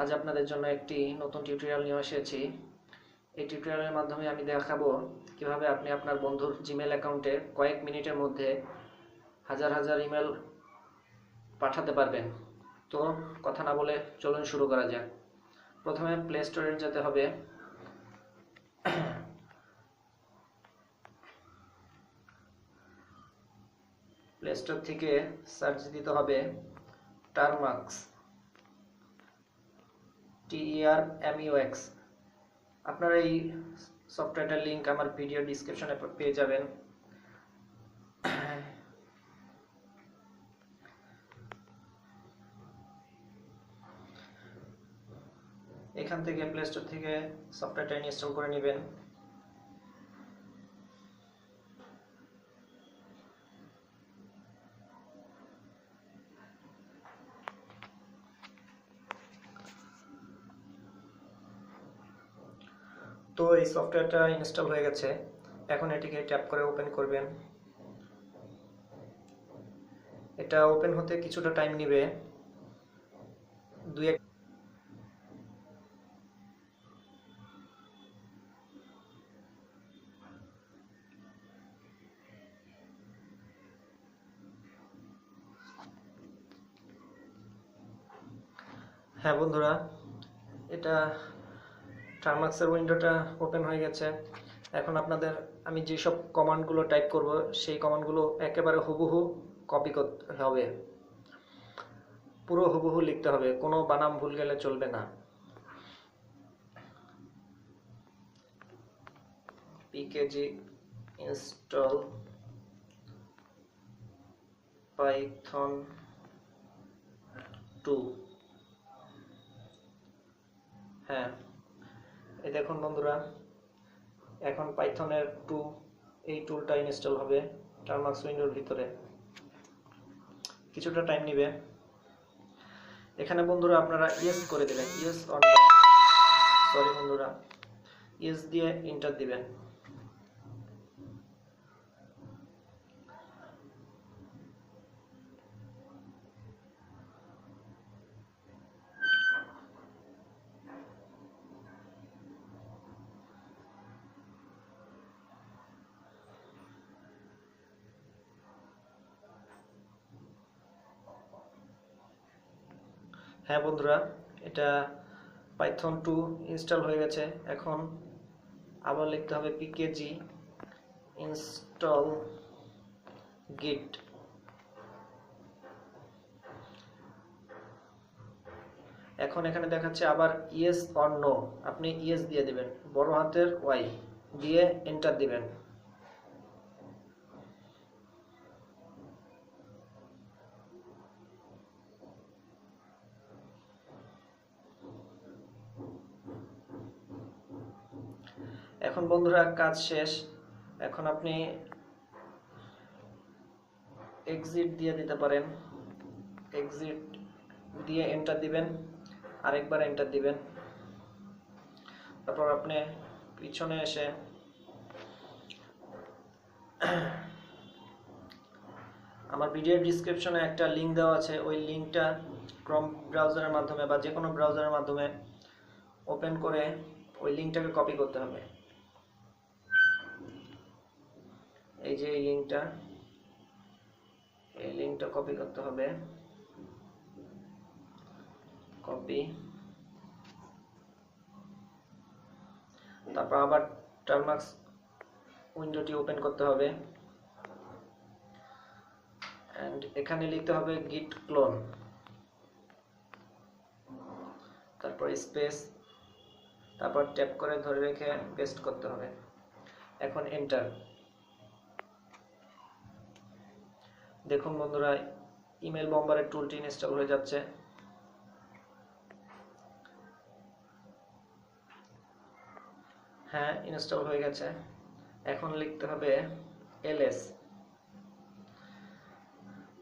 আজ আপনাদের জন্য একটি নতুন টিউটোরিয়াল নিয়ে এসেছি। এই টিউটোরিয়ালের মাধ্যমে আমি দেখাবো কিভাবে আপনি আপনার বন্ধুর জিমেল অ্যাকাউন্টে কয়েক মিনিটের মধ্যে হাজার হাজার ইমেল পাঠাতে পারবেন। তো কথা না বলে চলুন শুরু করা যাক। প্রথমে প্লে স্টোরে যেতে হবে। প্লে স্টোর থেকে সার্চ দিতে হবে টার্মাক্স, TERMUX। আপনারা এই সফটওয়্যারটার লিংক আমার ভিডিও ডেসক্রিপশনে পেয়ে যাবেন। এখান থেকে প্লে স্টোর থেকে সফটওয়্যারটা ইনস্টল করে নেবেন। তো এই সফটওয়্যারটা ইনস্টল হয়ে গেছে। এখন এটিকে ট্যাপ করে ওপেন করবেন। এটা ওপেন হতে কিছুটা টাইম নেবে। হ্যাঁ বন্ধুরা, এটা টার্মাক্সের উইন্ডোটা ওপেন হয়ে গেছে। এখন আপনাদের আমি যেসব কমান্ডগুলো টাইপ করব সেই কমান্ডগুলো একেবারে হুবহু কপি করতে হবে, পুরো হুবহু লিখতে হবে, কোনো বানাম ভুল গেলে চলবে না। pkg install python 2। হ্যাঁ, এই দেখুন বন্ধুরা, এখন পাইথনের 2 এই টুলটা ইনস্টল হবে টার্মাক্স উইন্ডোর ভিতরে। কিছুটা টাইম নেবে। এখানে বন্ধুরা আপনারা ইয়েস করে দেবেন, ইয়েস অর নো। সরি বন্ধুরা, ইয়েস দিয়ে এন্টার দিবেন। হ্যাঁ বন্ধুরা, এটা পাইথন 2 ইনস্টল হয়ে গেছে। এখন আবার লিখতে হবে pkg install git। এখন এখানে দেখাচ্ছে আবার ইয়েস অর নো, আপনি ইয়েস দিয়ে দিবেন, বড় হাতের ওয়াই দিয়ে এন্টার দিবেন। এখন বন্ধুরা কাজ শেষ। এখন আপনি এক্সিট দিয়ে দিতে পারেন, এক্সিট দিয়ে এন্টার দিবেন, আরেকবার এন্টার দিবেন। তারপর আপনি পিছনে এসে আমার ভিডিও ডেসক্রিপশনে একটা লিংক দেওয়া আছে, ওই লিংকটা ক্রোম ব্রাউজারের মাধ্যমে বা যে কোনো ব্রাউজারের মাধ্যমে ওপেন করে ওই লিংকটাকে কপি করতে হবে। এই যে এই লিংকটা কপি করতে হবে, কপি। তারপর আবার টার্মাক্স উইন্ডোটি ওপেন করতে হবে এন্ড এখানে লিখতে হবে git clone, তারপর স্পেস, তারপর ট্যাপ করে ধরে রেখে পেস্ট করতে হবে। এখন এন্টার। দেখুন বন্ধুরা, ইমেল বম্বারের টুলটি ইনস্টল হয়ে যাচ্ছে। হ্যাঁ, ইনস্টল হয়ে গেছে। এখন লিখতে হবে ls,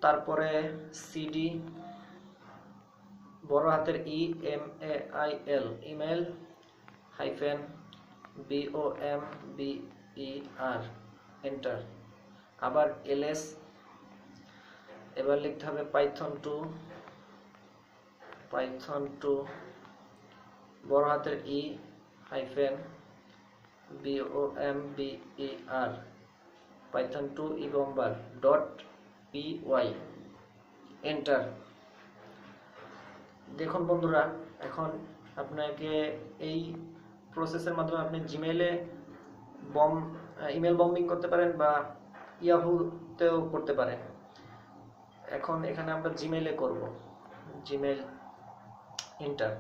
তারপরে cd বড় হাতের email, ইমেল -bomber, এন্টার। আবার ls, এবার লিখতে হবে python 2 বড় হাতের E-bomber python2 ebomber .py enter. দেখুন বন্ধুরা, এখন আপনাকে এই প্রসেসের মাধ্যমে আপনি জিমেইলে ইমেল বম্বিং করতে পারেন বা ইয়াহুতেও করতে পারেন। এখন এখানে আমরা জিমেইলে করব, জিমেইল এন্টার।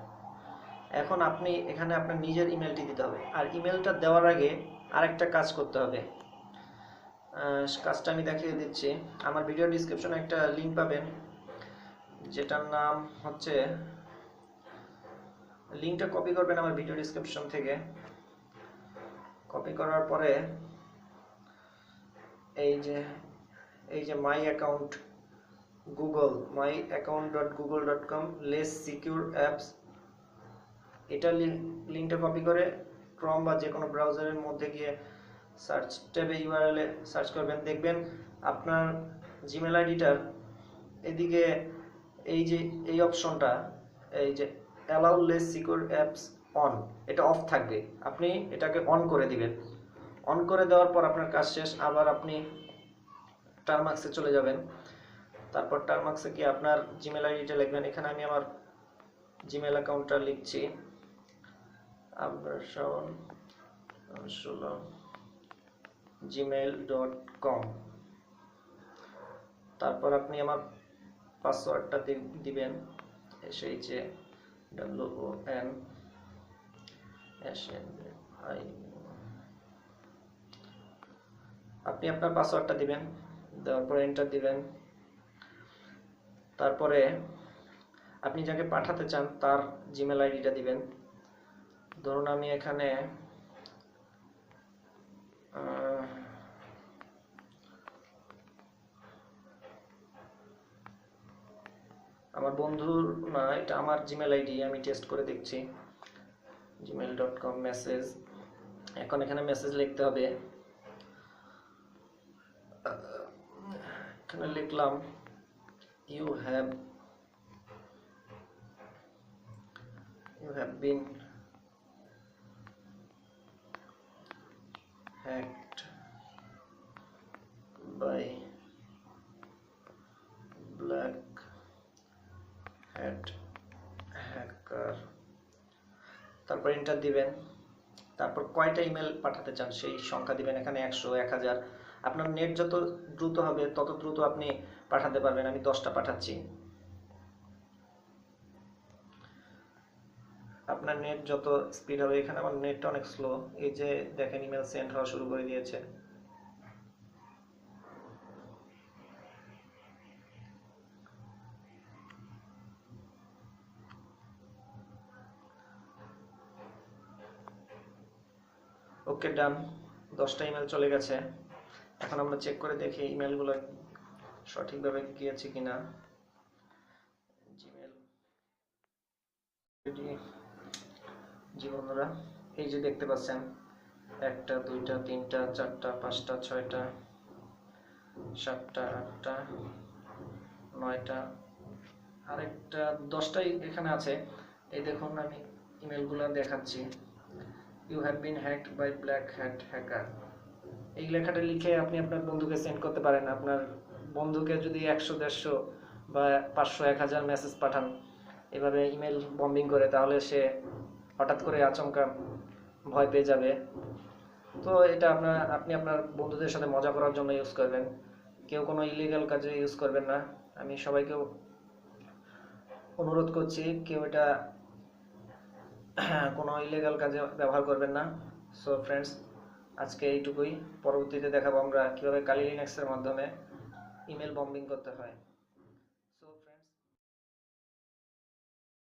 এখন আপনি এখানে আপনার নিজের ইমেলটি দিতে হবে, আর ইমেলটা দেওয়ার আগে আরেকটা কাজ করতে হবে। কাজটা আমি দেখিয়ে দিচ্ছি। আমার ভিডিও ডিসক্রিপশনে একটা লিঙ্ক পাবেন, যেটার নাম হচ্ছে, লিঙ্কটা কপি করবেন আমার ভিডিও ডিসক্রিপশন থেকে। কপি করার পরে এই যে my account Google, myaccount.google.com less secure apps, এটা লিঙ্কটা কপি করে ক্রোম বা যে কোনো ব্রাউজারের মধ্যে গিয়ে সার্চ ট্যাবে ইউআরএল-এ সার্চ করবেন। দেখবেন আপনার জিমেল আইডিটার এদিকে এই অপশনটা, এই যে allow less secure apps on, এটা অফ থাকবে। আপনি এটাকে অন করে দিবেন। অন করে দেওয়ার পর আপনার কাজ শেষ। আবার আপনি টারমাক্সে চলে যাবেন। তারপর টারমাক্সে গিয়ে আপনার জিমেল আইডিটা লিখবেন। এখানে আমি আমার জিমেল অ্যাকাউন্টটা লিখছি, gmail.com। তারপর আপনি আমার পাসওয়ার্ডটা দিবেন, সেই যে WONSNI। আপনি আপনার পাসওয়ার্ডটা দিবেন, দেওয়ার পরে এন্টার দিবেন। তারপরে আপনি যাকে পাঠাতে চান তার জিমেল আইডিটা দিবেন। ধরুন আমি এখানে আমার বন্ধুর না, এটা আমার জিমেল আইডি, আমি টেস্ট করে দেখছি। gmail.com message. এখন এখানে মেসেজ লিখতে হবে। এখানে লিখলাম you have been hacked by black hat hacker। তারপর এন্টার দিবেন। তারপর কয়টা ইমেল পাঠাতে চান সেই সংখ্যা দিবেন। এখানে 100, 1000, আপনার নেট যত দ্রুত হবে তত দ্রুত আপনি পাঠাতে পারবেন। আমি 10টা পাঠাচ্ছি। আপনার নেট যত স্পিড হবে, এখানে আমার নেটটা অনেক স্লো। এই যে দেখেন ইমেল সেন্ড হওয়া শুরু করে দিয়েছে। ওকে, ডান। 10টা ইমেল চলে গেছে। এখন আমরা চেক করে দেখি ইমেলগুলো সঠিকভাবে গিয়েছে কিনা। জিমেল জি বন্ধুরা, এই যে দেখতে পাচ্ছেন 1টা 2টা 3টা 4টা 5টা 6টা 7টা 8টা 9টা, আরেকটা 10টাই এখানে আছে। এই দেখুন আমি ইমেলগুলো দেখাচ্ছি। You have been hacked by black hat hacker. এই লেখাটা লিখে আপনি আপনার বন্ধুকে সেন্ড করতে পারেন। আপনার বন্ধুকে যদি 100, 150 বা 500, 1000 মেসেজ পাঠান এভাবে ইমেল বম্বিং করে, তাহলে সে হঠাৎ করে আচমকা ভয় পেয়ে যাবে। তো এটা আপনি আপনার বন্ধুদের সাথে মজা করার জন্য ইউজ করবেন। কেউ কোনো ইলিগাল কাজে ইউজ করবেন না। আমি সবাইকে অনুরোধ করছি কেউ এটা কোনো ইলিগাল কাজে ব্যবহার করবেন না। সো ফ্রেন্ডস, আজকে এইটুকুই। পরবর্তীতে দেখাবো আমরা কিভাবে কালি লিনাক্সের মাধ্যমে ইমেল বম্বিং করতে হয়।